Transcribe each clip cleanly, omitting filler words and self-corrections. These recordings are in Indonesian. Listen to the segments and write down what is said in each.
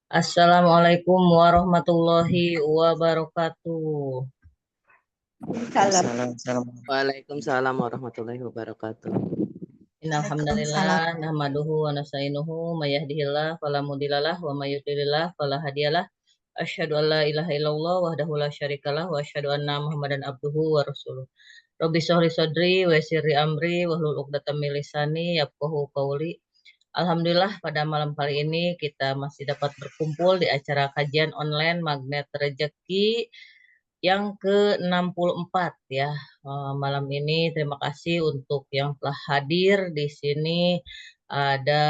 Assalamualaikum warahmatullahi wabarakatuh. Salam. Waalaikumsalam warahmatullahi wabarakatuh. Innalhamdalillah nahmaduhu wa nasta'inuhu may yahdihillahu fala mudhillalah wa may yudhlilillah fala hadiyalah. Asyhadu an la ilaha illallah wahdahu la syarikalah wa asyhadu anna Muhammadan abduhu wa rasuluh. Rabbi shrah li sadri wa yassir li amri wahlul 'uqdatam min lisani yafqahu qawli. Alhamdulillah pada malam kali ini kita masih dapat berkumpul di acara kajian online Magnet Rezeki yang ke-64 ya. Malam ini terima kasih untuk yang telah hadir di sini. Ada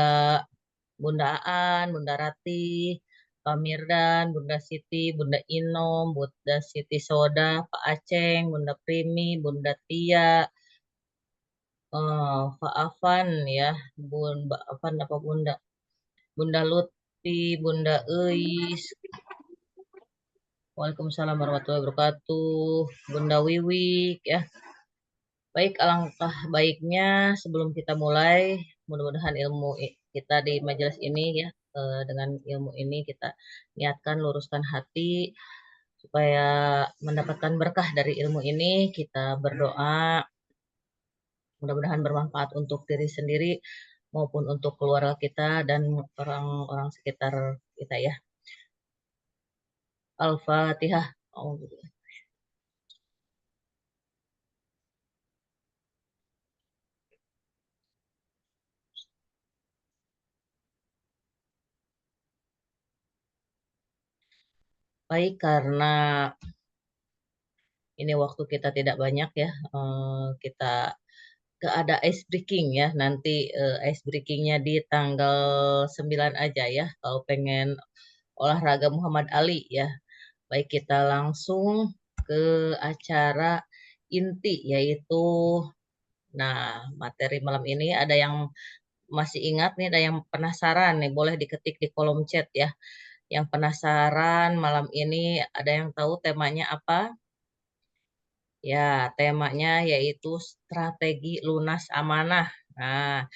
Bunda Aan, Bunda Rati, Pak Mirdan, Bunda Siti, Bunda Inom, Bunda Siti Soda, Pak Aceng, Bunda Primi, Bunda Tia, Pak Afan ya, Bunda Afan apa Bunda Lutfi, Bunda Eis. Waalaikumsalam warahmatullahi wabarakatuh. Bunda Wiwik ya. Baik, alangkah baiknya sebelum kita mulai, mudah-mudahan ilmu kita di majelis ini ya, dengan ilmu ini kita niatkan luruskan hati supaya mendapatkan berkah dari ilmu ini. Kita berdoa mudah-mudahan bermanfaat untuk diri sendiri maupun untuk keluarga kita dan orang-orang sekitar kita ya. Al-Fatihah. Baik, karena ini waktu kita tidak banyak ya, kita ada ice breaking ya. Nanti ice breakingnya di tanggal 9 aja ya, kalau pengen olahraga Muhammad Ali ya. Baik, kita langsung ke acara inti, yaitu materi malam ini. Ada yang masih ingat nih, ada yang penasaran nih, boleh diketik di kolom chat ya. Yang penasaran malam ini, ada yang tahu temanya apa? Ya, temanya yaitu strategi lunas amanah. Nah,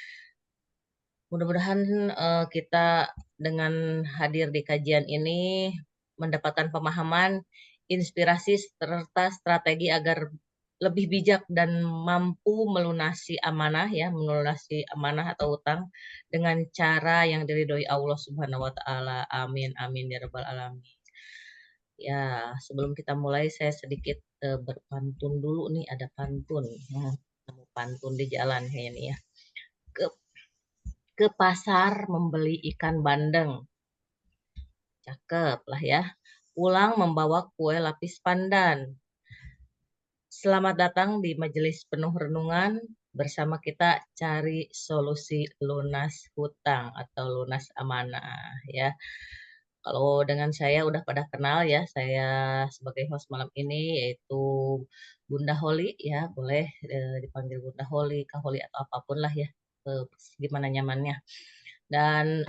mudah-mudahan kita dengan hadir di kajian ini mendapatkan pemahaman, inspirasi, serta strategi agar lebih bijak dan mampu melunasi amanah ya, melunasi amanah atau utang dengan cara yang diridhoi Allah Subhanahu wa taala. Amin amin ya rabbal alamin. Ya, sebelum kita mulai saya sedikit berpantun dulu nih, ada pantun. Temu pantun di jalan kayaknya nih ya. Ke pasar membeli ikan bandeng. Cakep lah ya. Pulang membawa kue lapis pandan. Selamat datang di majelis penuh renungan. Bersama kita cari solusi lunas hutang atau lunas amanah ya. Kalau dengan saya udah pada kenal ya, saya sebagai host malam ini yaitu Bunda Holi ya, boleh dipanggil Bunda Holi, Kak Holi atau apapun lah ya, gimana nyamannya. Dan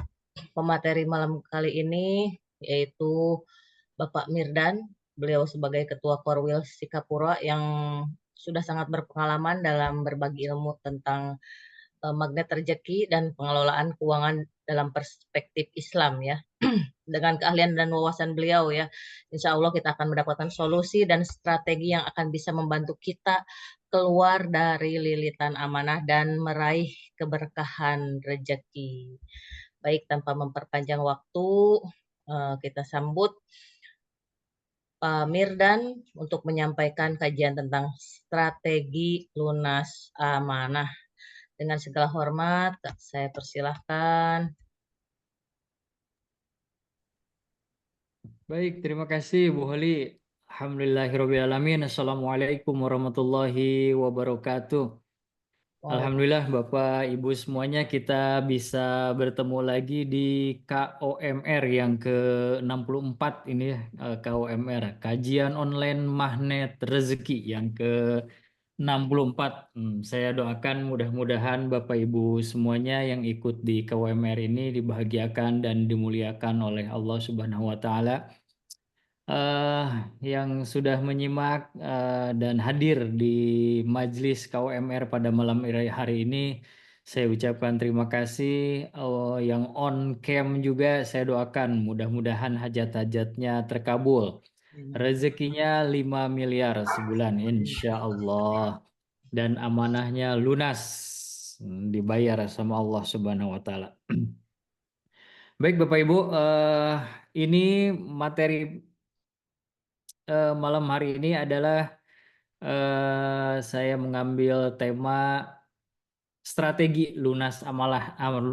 pemateri malam kali ini yaitu Bapak Mirdan, beliau sebagai Ketua Korwil Sikapura yang sudah sangat berpengalaman dalam berbagi ilmu tentang magnet rezeki dan pengelolaan keuangan dalam perspektif Islam ya. Dengan keahlian dan wawasan beliau ya, insya Allah kita akan mendapatkan solusi dan strategi yang akan bisa membantu kita keluar dari lilitan amanah dan meraih keberkahan rezeki. Baik, tanpa memperpanjang waktu, kita sambut Pak Mirdan untuk menyampaikan kajian tentang strategi lunas amanah. Dengan segala hormat, saya persilahkan. Baik, terima kasih Bu Holi. Alhamdulillahirrahmanirrahim. Assalamualaikum warahmatullahi wabarakatuh. Alhamdulillah Bapak Ibu semuanya, kita bisa bertemu lagi di KOMR yang ke-64 ini ya, KOMR, Kajian Online Magnet Rezeki yang ke-64. Saya doakan mudah-mudahan Bapak Ibu semuanya yang ikut di KOMR ini dibahagiakan dan dimuliakan oleh Allah Subhanahu wa taala. Yang sudah menyimak dan hadir di majelis KOMR pada malam hari ini, Saya ucapkan terima kasih. Yang on cam juga saya doakan mudah-mudahan hajat-hajatnya terkabul. Rezekinya 5 miliar sebulan insya Allah. Dan amanahnya lunas, dibayar sama Allah Subhanahu wa taala. Baik Bapak Ibu, ini materi malam hari ini adalah saya mengambil tema strategi lunas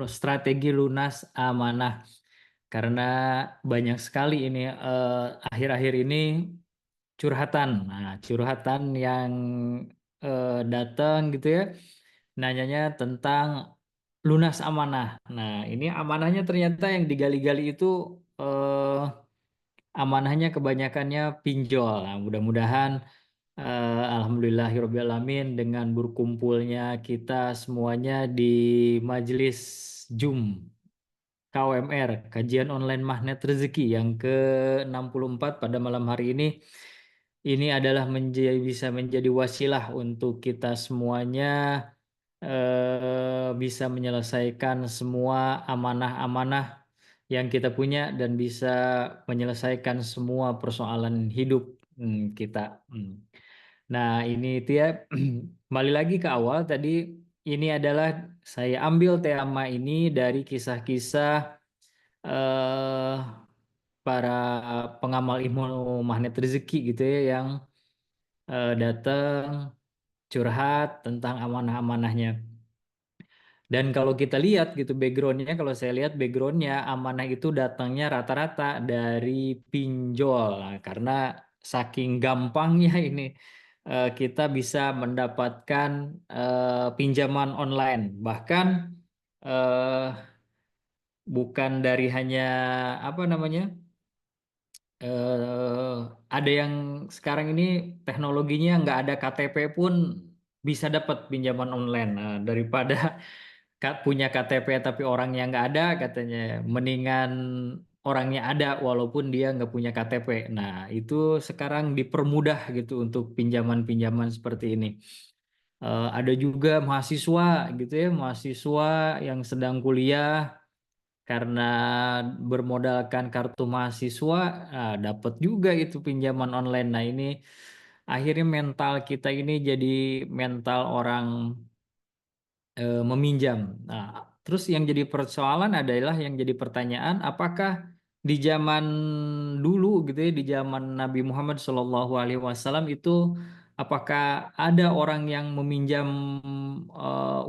strategi lunas amanah, karena banyak sekali ini akhir-akhir ini curhatan. Nah, curhatan yang datang gitu ya, nanyanya tentang lunas amanah. Nah, ini amanahnya ternyata yang digali-gali itu amanahnya kebanyakannya pinjol. Nah, mudah-mudahan alhamdulillahirobbilalamin dengan berkumpulnya kita semuanya di majelis Zoom KOMR, kajian online magnet rezeki yang ke-64 pada malam hari ini adalah bisa menjadi wasilah untuk kita semuanya bisa menyelesaikan semua amanah-amanah yang kita punya dan bisa menyelesaikan semua persoalan hidup kita. Nah, ini Tia, kembali lagi ke awal tadi, ini adalah saya ambil tema ini dari kisah-kisah eh, para pengamal ilmu magnet rezeki gitu ya, yang datang curhat tentang amanah-amanahnya. Dan kalau kita lihat gitu backgroundnya, kalau saya lihat backgroundnya amanah itu datangnya rata-rata dari pinjol. Nah, karena saking gampangnya ini kita bisa mendapatkan pinjaman online. Bahkan eh, bukan dari hanya apa namanya, ada yang sekarang ini teknologinya nggak ada KTP pun bisa dapat pinjaman online. Nah, daripada punya KTP tapi orangnya nggak ada, katanya mendingan orangnya ada walaupun dia nggak punya KTP. Nah, itu sekarang dipermudah gitu untuk pinjaman-pinjaman seperti ini. Ada juga mahasiswa gitu ya, mahasiswa yang sedang kuliah karena bermodalkan kartu mahasiswa, dapat juga itu pinjaman online. Nah, ini akhirnya mental kita ini jadi mental orang meminjam. Nah, terus yang jadi persoalan adalah yang jadi pertanyaan, apakah di zaman dulu gitu ya, di zaman Nabi Muhammad SAW itu, apakah ada orang yang meminjam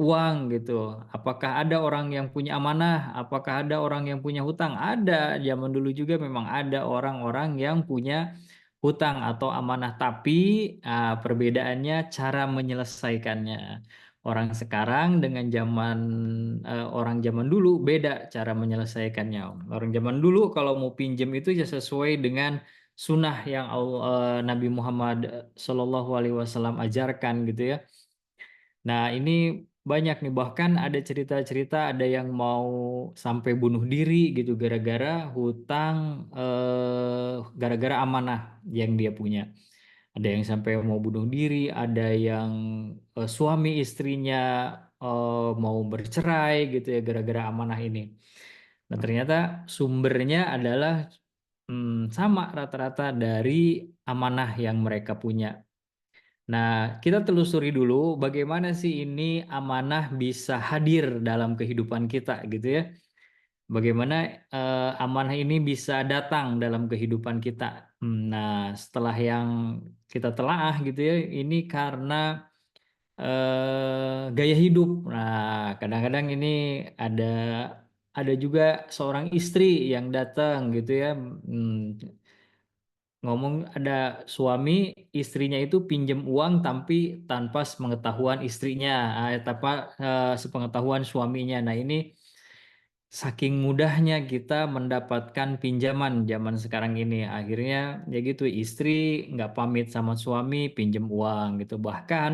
uang gitu? Apakah ada orang yang punya amanah? Apakah ada orang yang punya hutang? Ada, zaman dulu juga memang ada orang-orang yang punya hutang atau amanah, tapi perbedaannya cara menyelesaikannya. Orang sekarang dengan orang zaman dulu beda cara menyelesaikannya. Orang zaman dulu kalau mau pinjam itu ya sesuai dengan sunnah yang Nabi Muhammad SAW ajarkan gitu ya. Nah, ini banyak nih, bahkan ada cerita-cerita ada yang mau sampai bunuh diri gitu gara-gara hutang, gara-gara amanah yang dia punya. Ada yang sampai mau bunuh diri, ada yang suami istrinya mau bercerai gitu ya gara-gara amanah ini. Nah, ternyata sumbernya adalah sama rata-rata dari amanah yang mereka punya. Nah, kita telusuri dulu bagaimana sih ini amanah bisa hadir dalam kehidupan kita gitu ya. Bagaimana amanah ini bisa datang dalam kehidupan kita. Nah, setelah yang kita telaah gitu ya, ini karena gaya hidup. Nah, kadang-kadang ini ada ada juga seorang istri yang datang gitu ya. Ngomong ada suami istrinya itu pinjam uang tapi tanpa sepengetahuan istrinya, tanpa sepengetahuan suaminya. Nah, ini saking mudahnya kita mendapatkan pinjaman zaman sekarang ini, akhirnya ya gitu, istri nggak pamit sama suami pinjam uang gitu. Bahkan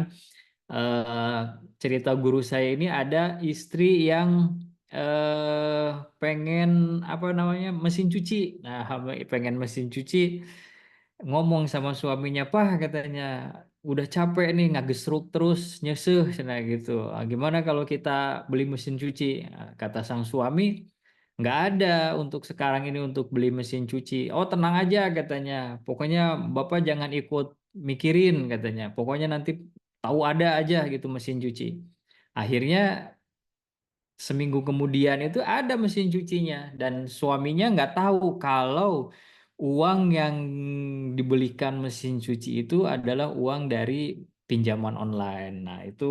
eh, cerita guru saya ini ada istri yang pengen apa namanya mesin cuci. Nah, pengen mesin cuci, ngomong sama suaminya, "Pak," katanya, udah capek nih ngagesruk terus nyeseh nah gitu. Gimana kalau kita beli mesin cuci? Kata sang suami, nggak ada untuk sekarang ini untuk beli mesin cuci. Oh tenang aja katanya, pokoknya Bapak jangan ikut mikirin katanya. Pokoknya nanti tahu ada aja gitu mesin cuci. Akhirnya seminggu kemudian itu ada mesin cucinya dan suaminya nggak tahu kalau uang yang dibelikan mesin cuci itu adalah uang dari pinjaman online. Nah, itu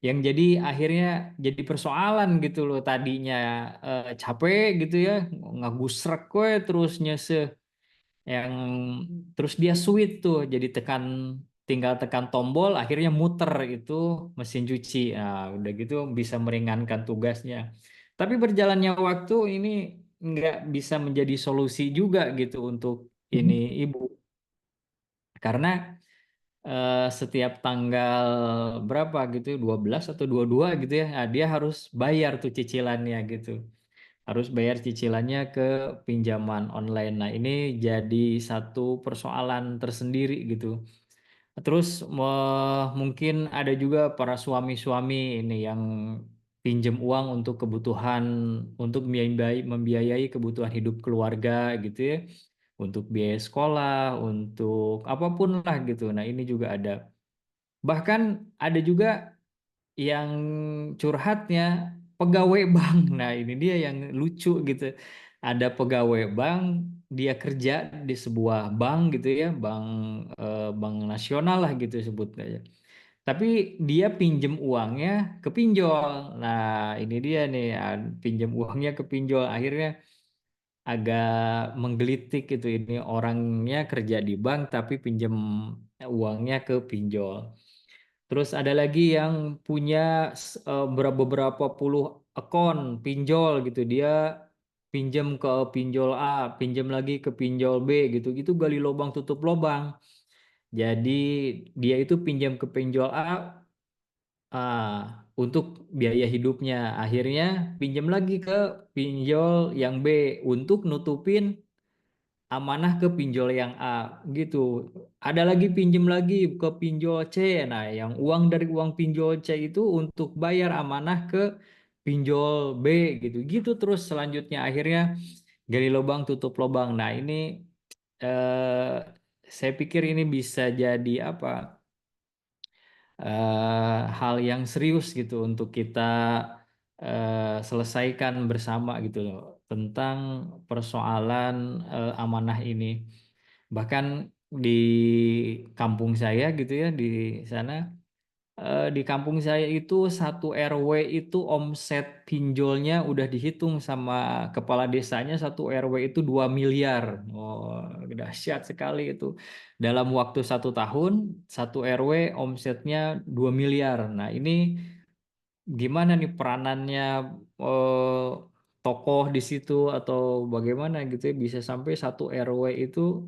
yang jadi akhirnya jadi persoalan gitu loh. Tadinya capek gitu ya, ngagusrek gue terus nyese yang terus dia sweet tuh jadi tinggal tekan tombol akhirnya muter itu mesin cuci. Nah, udah gitu bisa meringankan tugasnya. Tapi berjalannya waktu ini nggak bisa menjadi solusi juga gitu untuk ini ibu karena setiap tanggal berapa gitu 12 atau 22 gitu ya, nah, dia harus bayar tuh cicilannya gitu, harus bayar cicilannya ke pinjaman online. Nah, ini jadi satu persoalan tersendiri gitu. Terus mungkin ada juga para suami-suami ini yang pinjem uang untuk kebutuhan, untuk membiayai kebutuhan hidup keluarga gitu ya, untuk biaya sekolah, untuk apapun lah gitu. Nah, ini juga ada. Bahkan ada juga yang curhatnya pegawai bank. Nah, ini dia yang lucu gitu. Ada pegawai bank, dia kerja di sebuah bank gitu ya, bank nasional lah gitu sebutnya. Tapi dia pinjem uangnya ke pinjol. Nah, ini dia nih, pinjem uangnya ke pinjol. Akhirnya agak menggelitik gitu. Ini orangnya kerja di bank tapi pinjem uangnya ke pinjol. Terus ada lagi yang punya beberapa puluh akun pinjol gitu. Dia pinjam ke pinjol A, pinjam lagi ke pinjol B gitu. Gitu gali lubang tutup lubang. Jadi dia itu pinjam ke pinjol A untuk biaya hidupnya. Akhirnya pinjam lagi ke pinjol yang B untuk nutupin amanah ke pinjol yang A gitu. Ada lagi pinjam lagi ke pinjol C. Nah, yang uang dari uang pinjol C itu untuk bayar amanah ke pinjol B gitu. Gitu terus selanjutnya akhirnya gali lubang tutup lubang. Nah, ini eh, saya pikir ini bisa jadi apa? Hal yang serius gitu untuk kita selesaikan bersama gitu loh tentang persoalan amanah ini. Bahkan di kampung saya gitu ya di sana di kampung saya itu satu RW itu omset pinjolnya udah dihitung sama kepala desanya satu RW itu 2 miliar. Oh, dahsyat sekali itu. Dalam waktu 1 tahun satu RW omsetnya 2 miliar. Nah, ini gimana nih peranannya eh, tokoh di situ atau bagaimana gitu ya bisa sampai satu RW itu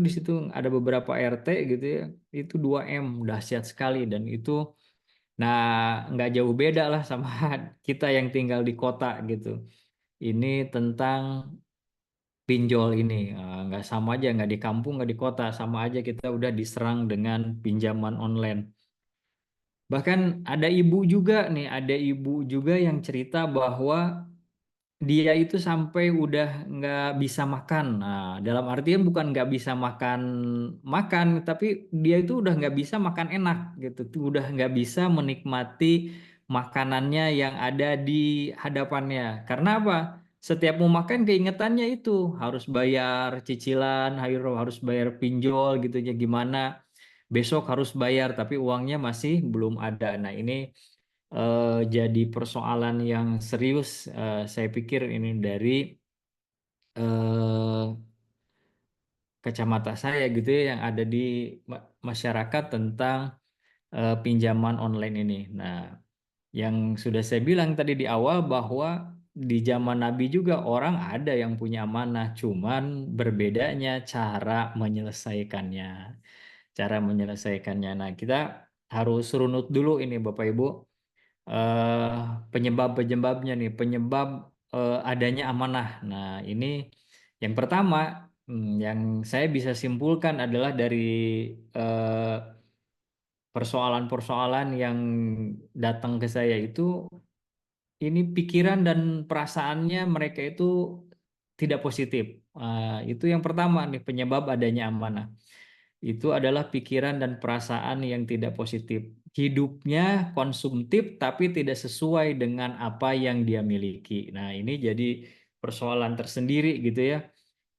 di situ ada beberapa RT gitu ya itu 2 M dahsyat sekali dan itu nah nggak jauh beda lah sama kita yang tinggal di kota gitu ini tentang pinjol ini. Nggak sama aja nggak di kampung nggak di kota sama aja kita udah diserang dengan pinjaman online. Bahkan ada ibu juga yang cerita bahwa dia itu sampai udah nggak bisa makan. Nah, dalam artian bukan nggak bisa makan makan, tapi dia itu udah nggak bisa makan enak gitu. Tuh udah nggak bisa menikmati makanannya yang ada di hadapannya. Karena apa? Setiap mau makan keingetannya itu harus bayar cicilan, harus bayar pinjol gitu ya gimana. Besok harus bayar, tapi uangnya masih belum ada. Nah, ini jadi persoalan yang serius. Saya pikir ini dari eh, kacamata saya gitu ya yang ada di masyarakat tentang pinjaman online ini. Nah, yang sudah saya bilang tadi di awal bahwa di zaman Nabi juga orang ada yang punya amanah, cuman berbedanya cara menyelesaikannya. Cara menyelesaikannya. Nah, kita harus runut dulu ini Bapak Ibu eh, penyebab-penyebabnya nih, penyebab adanya amanah. Nah, ini yang pertama yang saya bisa simpulkan adalah dari eh, persoalan-persoalan yang datang ke saya itu ini pikiran dan perasaannya mereka itu tidak positif. Itu yang pertama nih penyebab adanya amanah. Itu adalah pikiran dan perasaan yang tidak positif. Hidupnya konsumtif tapi tidak sesuai dengan apa yang dia miliki. Nah, ini jadi persoalan tersendiri gitu ya.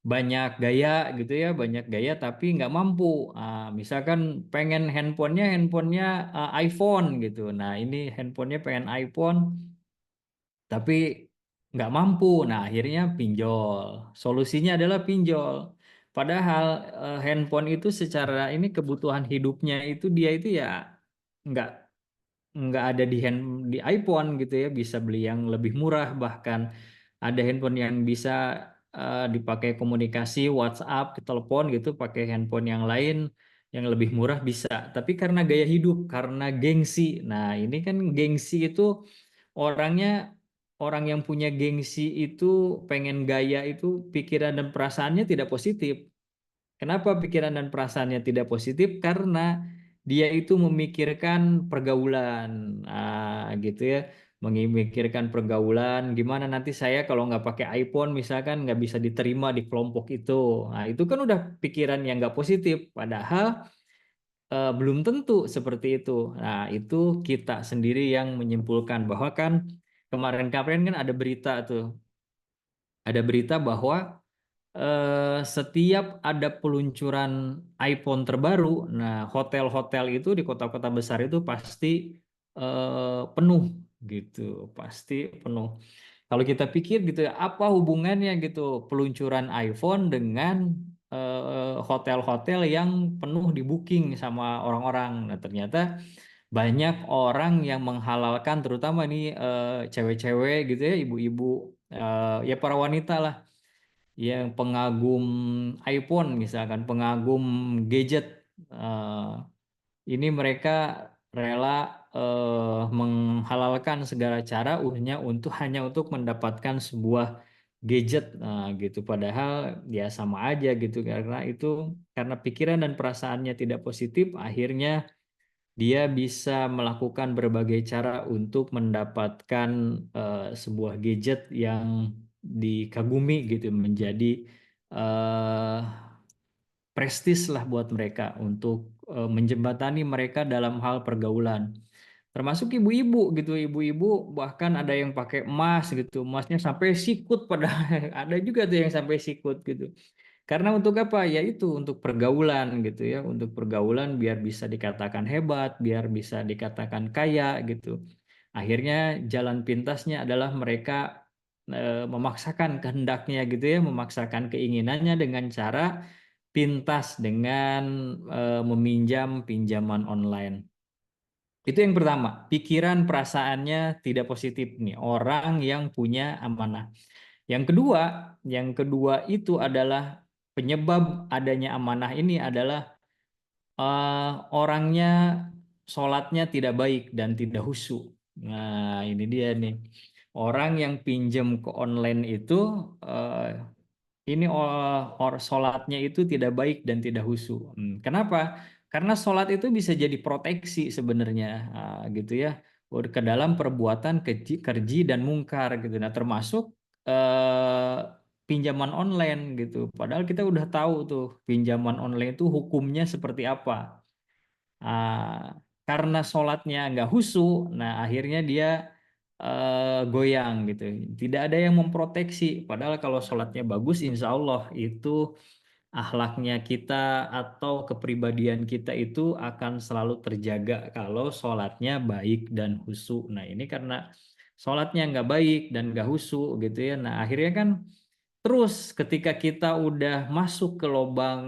Banyak gaya gitu ya, banyak gaya tapi nggak mampu. Misalkan pengen handphonenya iPhone gitu. Nah, ini handphonenya pengen iPhone tapi nggak mampu. Nah, akhirnya pinjol. Solusinya adalah pinjol. Padahal handphone itu secara ini kebutuhan hidupnya itu dia itu ya nggak nggak ada di iPhone gitu ya, bisa beli yang lebih murah, bahkan ada handphone yang bisa dipakai komunikasi WhatsApp, ke telepon gitu, pakai handphone yang lain yang lebih murah bisa. Tapi karena gaya hidup, karena gengsi. Nah, ini kan gengsi itu orangnya orang yang punya gengsi itu pengen gaya itu pikiran dan perasaannya tidak positif. Kenapa pikiran dan perasaannya tidak positif? Karena dia itu memikirkan pergaulan, gitu ya, memikirkan pergaulan. Gimana nanti saya kalau nggak pakai iPhone, misalkan nggak bisa diterima di kelompok itu. Nah, itu kan udah pikiran yang nggak positif. Padahal belum tentu seperti itu. Nah, itu kita sendiri yang menyimpulkan bahwa kan kemarin-kemarin kan ada berita bahwa setiap ada peluncuran iPhone terbaru, nah hotel-hotel itu di kota-kota besar itu pasti penuh gitu, pasti penuh. Kalau kita pikir gitu ya, apa hubungannya gitu peluncuran iPhone dengan hotel-hotel yang penuh di booking sama orang-orang? Nah, ternyata banyak orang yang menghalalkan, terutama nih cewek-cewek gitu ya, ibu-ibu, ya para wanita lah yang pengagum iPhone misalkan, pengagum gadget, ini mereka rela menghalalkan segala cara hanya untuk mendapatkan sebuah gadget, gitu. Padahal ya sama aja gitu, karena pikiran dan perasaannya tidak positif, akhirnya dia bisa melakukan berbagai cara untuk mendapatkan sebuah gadget yang dikagumi gitu, menjadi eh, prestis lah buat mereka untuk menjembatani mereka dalam hal pergaulan. Termasuk ibu-ibu gitu, ibu-ibu bahkan ada yang pakai emas gitu, emasnya sampai sikut, padahal ada juga tuh yang sampai sikut gitu. Karena untuk apa? Ya itu untuk pergaulan gitu ya, untuk pergaulan biar bisa dikatakan hebat, biar bisa dikatakan kaya gitu. Akhirnya jalan pintasnya adalah mereka memaksakan kehendaknya gitu ya, memaksakan keinginannya dengan cara pintas, dengan meminjam pinjaman online. Itu yang pertama, pikiran perasaannya tidak positif nih, orang yang punya amanah. Yang kedua, itu adalah penyebab adanya amanah ini adalah orangnya sholatnya tidak baik dan tidak khusyuk. Nah, ini dia nih. Orang yang pinjam ke online itu eh, ini sholatnya itu tidak baik dan tidak khusyuk. Kenapa? Karena sholat itu bisa jadi proteksi sebenarnya, gitu ya, ke dalam perbuatan keji dan mungkar gitu. Nah, termasuk pinjaman online gitu. Padahal kita udah tahu tuh pinjaman online itu hukumnya seperti apa. Karena sholatnya nggak khusyuk, nah akhirnya dia goyang gitu. Tidak ada yang memproteksi. Padahal kalau sholatnya bagus, insya Allah itu akhlaknya kita atau kepribadian kita itu akan selalu terjaga kalau sholatnya baik dan khusyuk. Nah, ini karena sholatnya nggak baik dan nggak khusyuk gitu ya. Nah, akhirnya kan terus ketika kita udah masuk ke lubang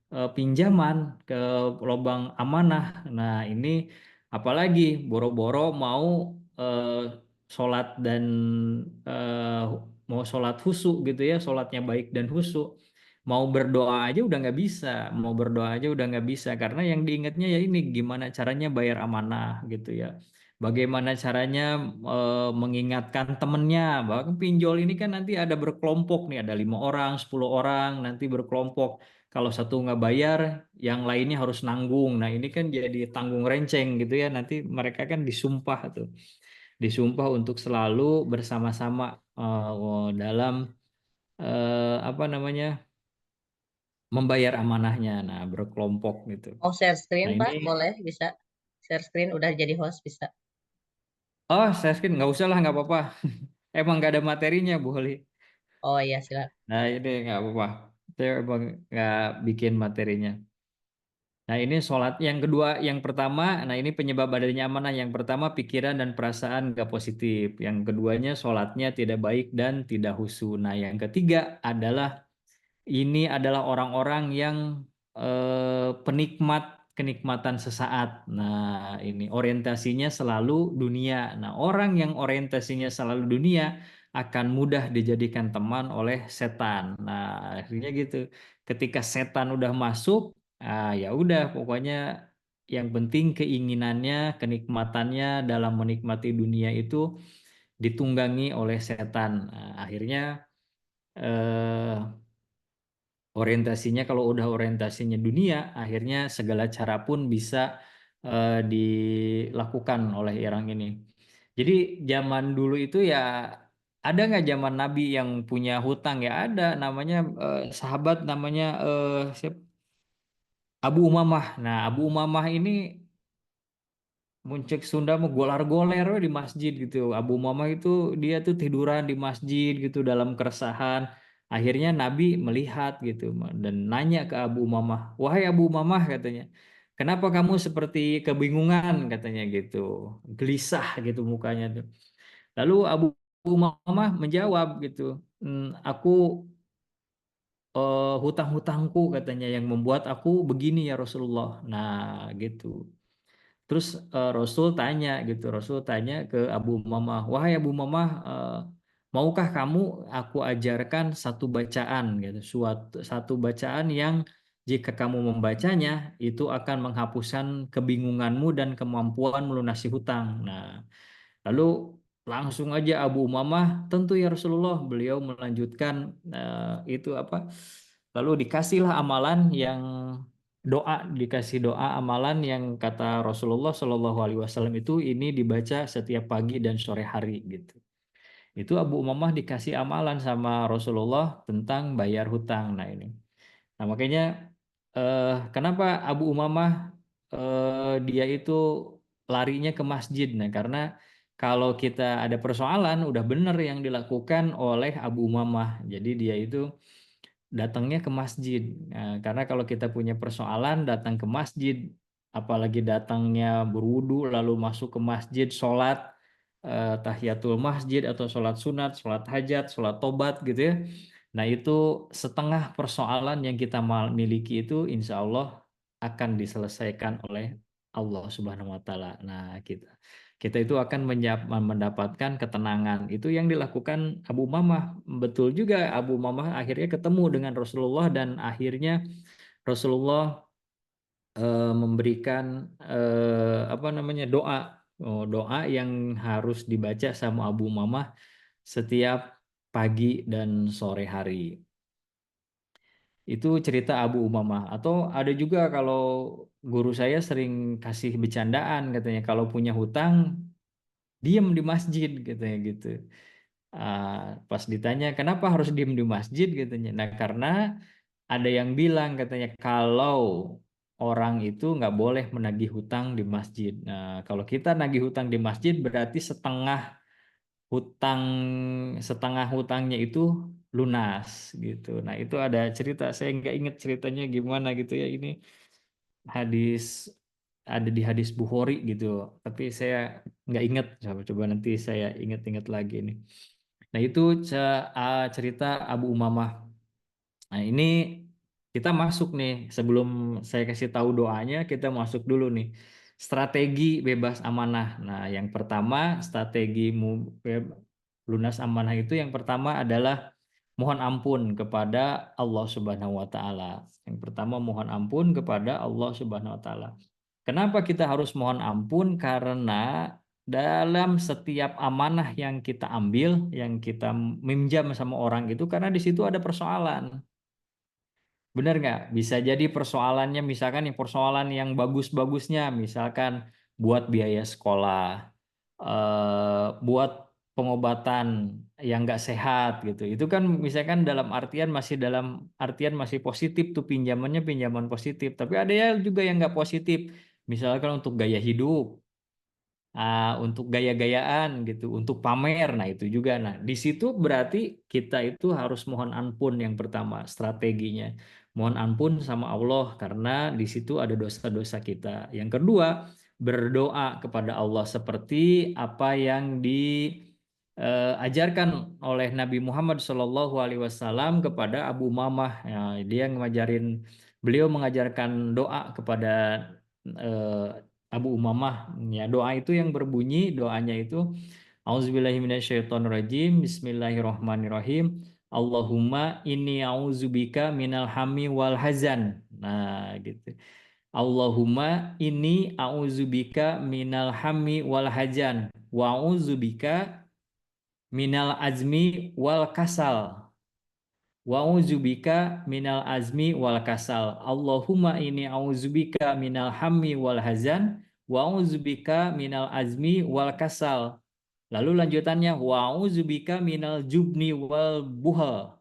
pinjaman, ke lubang amanah, nah ini apalagi boro-boro mau eh, sholat dan eh, mau sholat khusyuk gitu ya, sholatnya baik dan khusyuk, mau berdoa aja udah nggak bisa, mau berdoa aja udah nggak bisa karena yang diingatnya ya ini gimana caranya bayar amanah gitu ya. bagaimana caranya mengingatkan temennya. Bahkan pinjol ini kan nanti ada berkelompok nih, ada 5 orang, 10 orang, nanti berkelompok. Kalau satu nggak bayar, yang lainnya harus nanggung. Nah ini kan jadi tanggung renceng gitu ya. Nanti mereka kan disumpah tuh, disumpah untuk selalu bersama-sama dalam apa namanya, membayar amanahnya. Nah berkelompok gitu. Mau share screen, Nah ini, Pak? Boleh, bisa. Share screen, udah jadi host, bisa. oh saya screen nggak usah lah, nggak apa-apa. Emang nggak ada materinya Bu Holi. Oh iya, silakan. Nah ini nggak apa-apa. Saya emang nggak bikin materinya. Nah ini sholat yang kedua, yang pertama, nah ini penyebab badannya amanah. Yang pertama pikiran dan perasaan nggak positif. Yang keduanya sholatnya tidak baik dan tidak khusyuk. Nah yang ketiga adalah ini adalah orang-orang yang penikmat kenikmatan sesaat. Nah, ini orientasinya selalu dunia. Nah, orang yang orientasinya selalu dunia akan mudah dijadikan teman oleh setan. Nah, akhirnya gitu. Ketika setan udah masuk, ya udah pokoknya yang penting keinginannya, kenikmatannya dalam menikmati dunia itu ditunggangi oleh setan. Nah, akhirnya eh, orientasinya, kalau udah orientasinya dunia, akhirnya segala cara pun bisa dilakukan oleh orang ini. Jadi zaman dulu itu ya, ada nggak zaman Nabi yang punya hutang? Ya ada, namanya sahabat namanya Abu Umamah. Nah Abu Umamah ini Muncik Sunda mau golar-goler we di masjid gitu. Abu Umamah itu dia tuh tiduran di masjid gitu dalam keresahan. Akhirnya Nabi melihat gitu dan nanya ke Abu Umamah, "Wahai Abu Umamah," katanya, "kenapa kamu seperti kebingungan?" katanya gitu. Gelisah gitu mukanya tuh. Lalu Abu Umamah menjawab gitu, "Aku hutang-hutangku," katanya, "yang membuat aku begini ya Rasulullah." Nah, gitu. Terus Rasul tanya gitu, Rasul tanya ke Abu Umamah, "Wahai Abu Umamah, maukah kamu aku ajarkan satu bacaan gitu, satu bacaan yang jika kamu membacanya itu akan menghapuskan kebingunganmu dan kemampuan melunasi hutang." Nah, lalu langsung aja Abu Umamah, "Tentu ya Rasulullah." Beliau melanjutkan itu apa? Lalu dikasihlah amalan yang dikasih doa amalan yang kata Rasulullah Shallallahu Alaihi Wasallam itu ini dibaca setiap pagi dan sore hari gitu. Itu Abu Umamah dikasih amalan sama Rasulullah tentang bayar hutang. Nah ini. Nah makanya kenapa Abu Umamah dia itu larinya ke masjid? Nah karena kalau kita ada persoalan udah benar yang dilakukan oleh Abu Umamah. Jadi dia itu datangnya ke masjid. Nah, karena kalau kita punya persoalan datang ke masjid, apalagi datangnya berwudu lalu masuk ke masjid, sholat tahiyatul masjid atau sholat sunat, sholat hajat, sholat tobat gitu ya. Nah itu setengah persoalan yang kita miliki itu insya Allah akan diselesaikan oleh Allah Subhanahu Wa Taala. Nah kita itu akan mendapatkan ketenangan. Itu yang dilakukan Abu Umamah. Betul juga, Abu Umamah akhirnya ketemu dengan Rasulullah dan akhirnya Rasulullah memberikan apa namanya doa. Doa yang harus dibaca sama Abu Umamah setiap pagi dan sore hari. Itu cerita Abu Umamah. Atau ada juga kalau guru saya sering kasih bercandaan katanya kalau punya hutang diem di masjid katanya gitu. Pas ditanya kenapa harus diem di masjid katanya. Nah karena ada yang bilang katanya kalau orang itu nggak boleh menagih hutang di masjid. Nah kalau kita nagih hutang di masjid berarti hutang setengah hutangnya itu lunas gitu. Nah itu ada cerita, saya nggak inget ceritanya gimana gitu ya, ini hadis, ada di hadis Bukhari gitu, tapi saya nggak inget. Coba nanti saya inget-inget lagi nih. Nah itu cerita Abu Umamah. Nah ini kita masuk nih, sebelum saya kasih tahu doanya kita masuk dulu nih strategi bebas amanah. Nah yang pertama strategi lunas amanah itu yang pertama adalah mohon ampun kepada Allah Subhanahu wa taala. Yang pertama mohon ampun kepada Allah Subhanahu wa taala. Kenapa kita harus mohon ampun? Karena dalam setiap amanah yang kita ambil, yang kita minjam sama orang itu, karena di situ ada persoalan. Benar nggak? Bisa jadi persoalannya misalkan yang persoalan yang bagus-bagusnya, misalkan buat biaya sekolah, buat pengobatan yang nggak sehat gitu. Itu kan misalkan dalam artian masih positif tuh pinjamannya pinjaman positif. Tapi ada ya juga yang nggak positif. Misalkan untuk gaya hidup, untuk gaya-gayaan gitu, untuk pamer. Nah, itu juga. Nah, di situ berarti kita itu harus mohon ampun yang pertama, strateginya. Mohon ampun sama Allah karena di situ ada dosa-dosa kita. Yang kedua, berdoa kepada Allah seperti apa yang diajarkan oleh Nabi Muhammad SAW kepada Abu Mamah. Ya, beliau mengajarkan doa kepada Abu Umamah. Ya, doa itu yang berbunyi, doanya itu Auzubillahiminasyaitonirrajim, Bismillahirrahmanirrahim. Allahumma inni auzubika minal hami wal hazan. Nah, gitu. Allahumma inni auzubika minal hami wal hazan wa auzubika minal azmi wal kasal. Wa'udzubika minal azmi wal kasal. Allahumma ini a'udzubika minal hammi wal hazan. Wa'udzubika minal azmi wal kasal. Lalu lanjutannya wa'udzubika minal jubni wal buhal.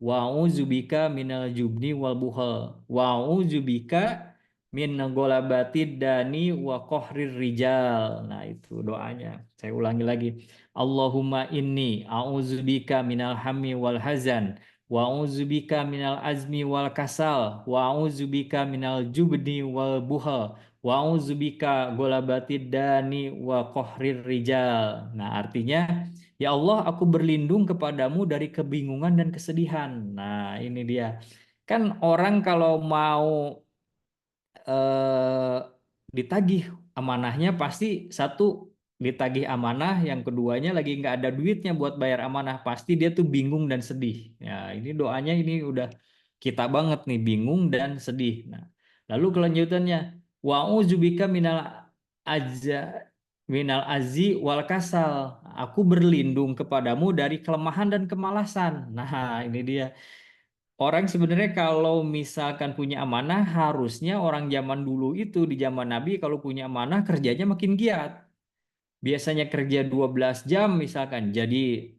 Wa'udzubika minal jubni wal buhal. Wa'udzubika min golabatid dani wa kohrir rijal. Nah, itu doanya. Saya ulangi lagi. Allahumma inni a'udzubika minal hammi wal hazan. Wa'udzubika minal azmi wal kasal. Wa'udzubika minal jubni wal buhal. Wa'udzubika golabatid dani wa kohrir rijal. Nah, artinya ya Allah, aku berlindung kepadamu dari kebingungan dan kesedihan. Nah, ini dia. Kan orang kalau mau eh, ditagih amanahnya pasti satu ditagih amanah, yang keduanya lagi nggak ada duitnya buat bayar amanah, pasti dia tuh bingung dan sedih. Ya, ini doanya ini udah kita banget nih, bingung dan sedih. Nah, lalu kelanjutannya wa'udzubika azza minal azzi wal kasal. Aku berlindung kepadamu dari kelemahan dan kemalasan. Nah, ini dia. Orang sebenarnya kalau misalkan punya amanah, harusnya orang zaman dulu itu di zaman Nabi kalau punya amanah kerjanya makin giat. Biasanya kerja 12 jam misalkan jadi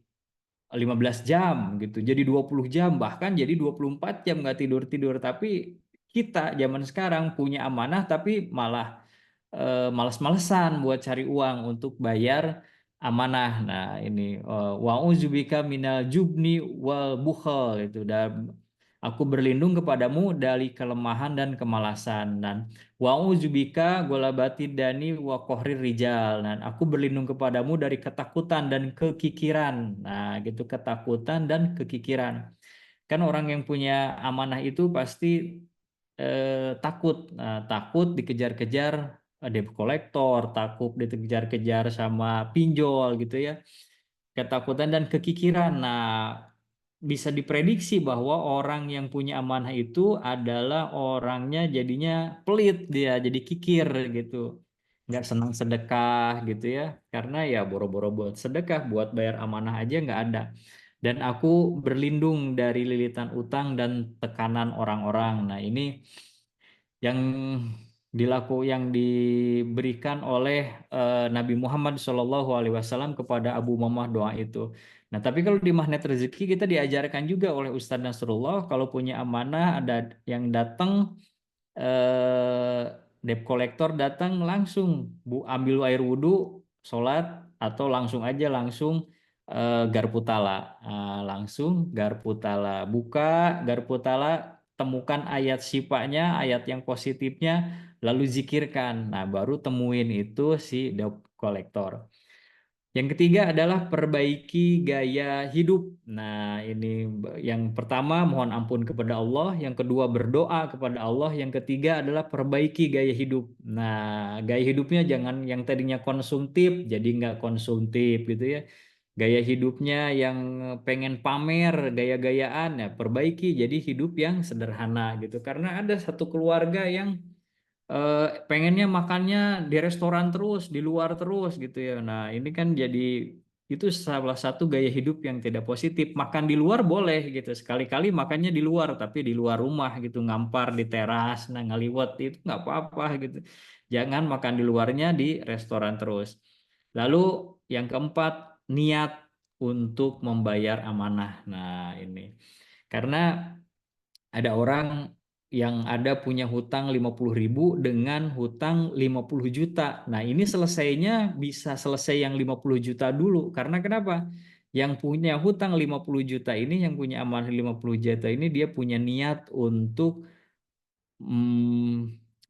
15 jam gitu. Jadi 20 jam bahkan jadi 24 jam nggak tidur-tidur. Tapi kita zaman sekarang punya amanah tapi malah males-malesan buat cari uang untuk bayar amanah. Nah, ini wa'udzubika minal jubni wal bukhal itu, dan aku berlindung kepadamu dari kelemahan dan kemalasan. Dan wa'udzubika golabatid dani wa kohrir rijal. Dan aku berlindung kepadamu dari ketakutan dan kekikiran. Nah, gitu, ketakutan dan kekikiran. Kan orang yang punya amanah itu pasti takut. Nah, takut dikejar-kejar debt collector, takut dikejar-kejar sama pinjol gitu ya. Ketakutan dan kekikiran. Nah, bisa diprediksi bahwa orang yang punya amanah itu adalah orangnya jadinya pelit, dia jadi kikir gitu. Nggak senang sedekah gitu ya. Karena ya boro-boro buat sedekah, buat bayar amanah aja nggak ada. Dan aku berlindung dari lilitan utang dan tekanan orang-orang. Nah, ini yang yang diberikan oleh Nabi Muhammad SAW kepada Abu Mamah, doa itu. Nah, tapi kalau di Magnet Rezeki kita diajarkan juga oleh Ustadz Nasrullah, kalau punya amanah ada yang datang, eh, debt collector datang, langsung ambil air wudhu, sholat, atau langsung garputala. Langsung garputala, buka garputala, temukan ayat sifanya, ayat yang positifnya, lalu zikirkan. Nah, baru temuin itu si debt collector. Yang ketiga adalah perbaiki gaya hidup. Nah, ini yang pertama, mohon ampun kepada Allah. Yang kedua, berdoa kepada Allah. Yang ketiga adalah perbaiki gaya hidup. Nah, gaya hidupnya jangan yang tadinya konsumtif, jadi nggak konsumtif gitu ya. Gaya hidupnya yang pengen pamer, gaya-gayaan, ya perbaiki jadi hidup yang sederhana gitu. Karena ada satu keluarga yang pengennya makannya di restoran terus, di luar terus gitu ya. Nah, ini kan jadi itu salah satu gaya hidup yang tidak positif. Makan di luar boleh gitu, sekali-kali makannya di luar, tapi di luar rumah gitu, ngampar di teras, nah ngaliwat itu nggak apa-apa gitu. Jangan makan di luarnya di restoran terus. Lalu yang keempat, niat untuk membayar amanah. Nah, ini karena ada orang yang ada punya hutang 50.000 dengan hutang 50 juta. Nah, ini selesainya bisa selesai yang 50 juta dulu. Karena kenapa? Yang punya hutang 50 juta ini, yang punya amanah 50 juta ini, dia punya niat untuk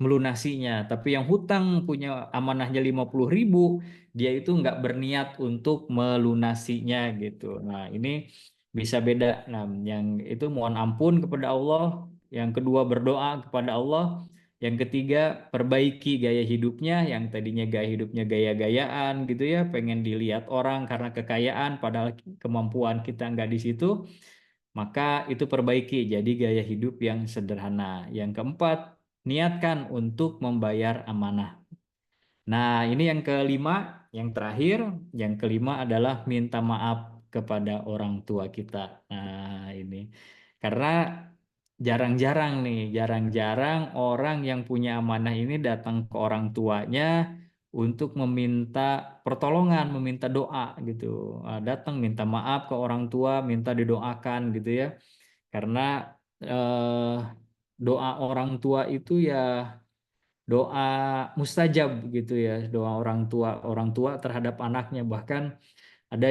melunasinya. Tapi yang hutang punya amanahnya 50.000, dia itu nggak berniat untuk melunasinya gitu. Nah, ini bisa beda. Nah, yang itu mohon ampun kepada Allah. Yang kedua berdoa kepada Allah. Yang ketiga perbaiki gaya hidupnya. Yang tadinya gaya hidupnya gaya-gayaan gitu ya, pengen dilihat orang karena kekayaan, padahal kemampuan kita nggak di situ. Maka itu perbaiki jadi gaya hidup yang sederhana. Yang keempat, niatkan untuk membayar amanah. Nah, ini yang kelima, yang terakhir, yang kelima adalah minta maaf kepada orang tua kita. Nah, ini karena jarang-jarang nih, jarang-jarang orang yang punya amanah ini datang ke orang tuanya untuk meminta pertolongan, meminta doa gitu. Datang minta maaf ke orang tua, minta didoakan gitu ya. Karena eh, doa orang tua itu ya doa mustajab gitu ya, doa orang tua terhadap anaknya. Bahkan ada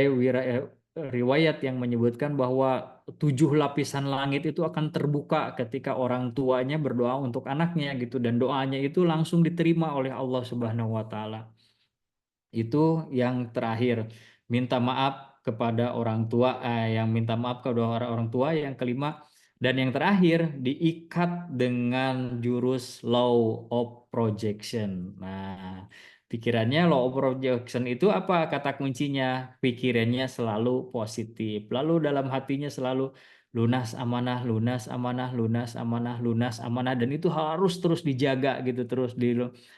riwayat yang menyebutkan bahwa 7 lapisan langit itu akan terbuka ketika orang tuanya berdoa untuk anaknya gitu, dan doanya itu langsung diterima oleh Allah Subhanahu wa taala. Itu yang terakhir, minta maaf kepada orang tua, yang minta maaf kepada orang tua yang kelima. Dan yang terakhir, diikat dengan jurus law of projection. Nah, pikirannya law of projection itu apa kata kuncinya? Pikirannya selalu positif, lalu dalam hatinya selalu lunas amanah, lunas amanah, lunas amanah, lunas amanah, dan itu harus terus dijaga gitu, terus di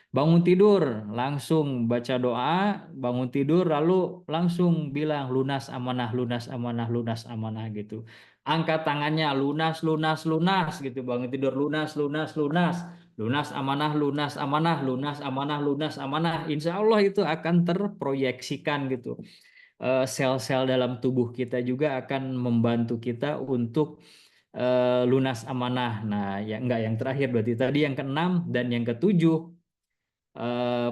bangun tidur langsung baca doa, bangun tidur lalu langsung bilang lunas amanah, lunas amanah, lunas amanah gitu. Angkat tangannya lunas, lunas, lunas gitu, bangun tidur lunas, lunas, lunas, lunas amanah, lunas amanah, lunas amanah, lunas amanah. Insya Allah itu akan terproyeksikan gitu. Sel-sel dalam tubuh kita juga akan membantu kita untuk lunas amanah. Nah, ya enggak, yang terakhir berarti tadi yang keenam, dan yang ketujuh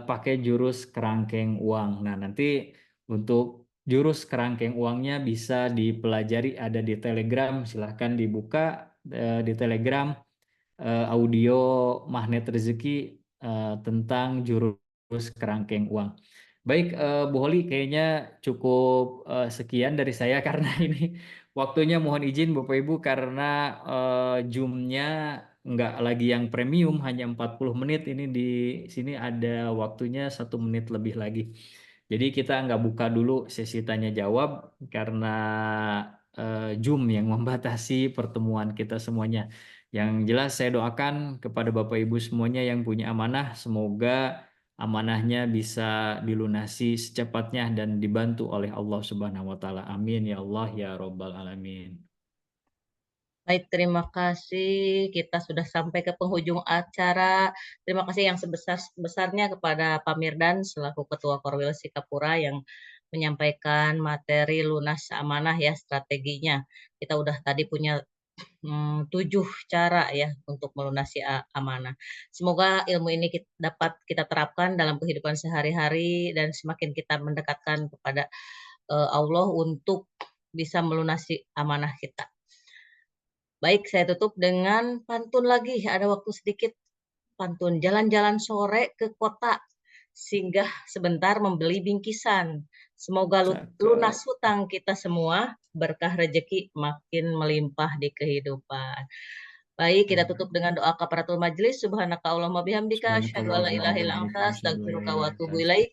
pakai jurus kerangkeng uang. Nah, nanti untuk jurus kerangkeng uangnya bisa dipelajari, ada di Telegram, silahkan dibuka di Telegram, audio magnet rezeki tentang jurus kerangkeng uang. Baik, Bu Holi, kayaknya cukup sekian dari saya karena ini waktunya, mohon izin Bapak Ibu, karena Zoom-nya nggak lagi yang premium, hanya 40 menit. Ini di sini ada waktunya 1 menit lebih lagi. Jadi kita nggak buka dulu sesi tanya jawab karena Zoom yang membatasi pertemuan kita semuanya. Yang jelas saya doakan kepada Bapak Ibu semuanya yang punya amanah, semoga amanahnya bisa dilunasi secepatnya dan dibantu oleh Allah Subhanahu wa taala. Amin ya Allah ya Rabbal alamin. Baik, terima kasih. Kita sudah sampai ke penghujung acara. Terima kasih yang sebesar-besarnya kepada Pak Mirdan selaku Ketua Korwil Sikapura yang menyampaikan materi lunas amanah ya, strateginya. Kita udah tadi punya 7 cara ya untuk melunasi amanah. Semoga ilmu ini dapat kita terapkan dalam kehidupan sehari-hari dan semakin kita mendekatkan kepada Allah untuk bisa melunasi amanah kita. Baik, saya tutup dengan pantun lagi. Ada waktu sedikit pantun. Jalan-jalan sore ke kota, singgah sebentar membeli bingkisan. Semoga lunas hutang kita semua, berkah rezeki makin melimpah di kehidupan. Baik, kita tutup dengan doa kafaratul majelis. Subhanaka Allahumma bihamdika, asyhadu an la ilaha illa anta, astaghfiruka wa atubu ilaik.